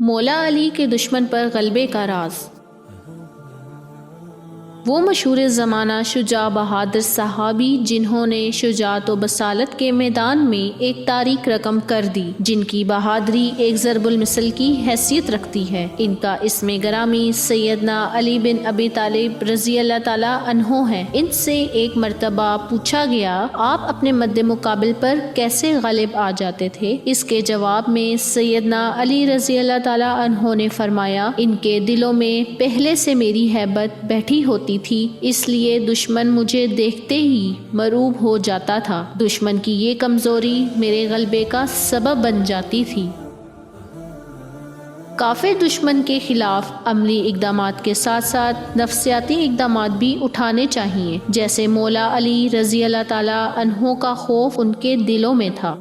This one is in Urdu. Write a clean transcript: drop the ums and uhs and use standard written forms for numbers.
مولا علی کے دشمن پر غلبے کا راز۔ وہ مشہور زمانہ شجاع بہادر صحابی جنہوں نے شجاعت و بصالت کے میدان میں ایک تاریک رقم کر دی، جن کی بہادری ایک ضرب المثل کی حیثیت رکھتی ہے، ان کا اسم گرامی سیدنا علی بن ابی طالب رضی اللہ تعالیٰ عنہ ہے۔ ان سے ایک مرتبہ پوچھا گیا، آپ اپنے مد مقابل پر کیسے غالب آ جاتے تھے؟ اس کے جواب میں سیدنا علی رضی اللہ تعالیٰ عنہ نے فرمایا، ان کے دلوں میں پہلے سے میری ہیبت بیٹھی ہوتی تھی، اس لیے دشمن مجھے دیکھتے ہی مرعوب ہو جاتا تھا۔ دشمن کی یہ کمزوری میرے غلبے کا سبب بن جاتی تھی۔ کافر دشمن کے خلاف عملی اقدامات کے ساتھ ساتھ نفسیاتی اقدامات بھی اٹھانے چاہیے، جیسے مولا علی رضی اللہ تعالیٰ عنہ کا خوف ان کے دلوں میں تھا۔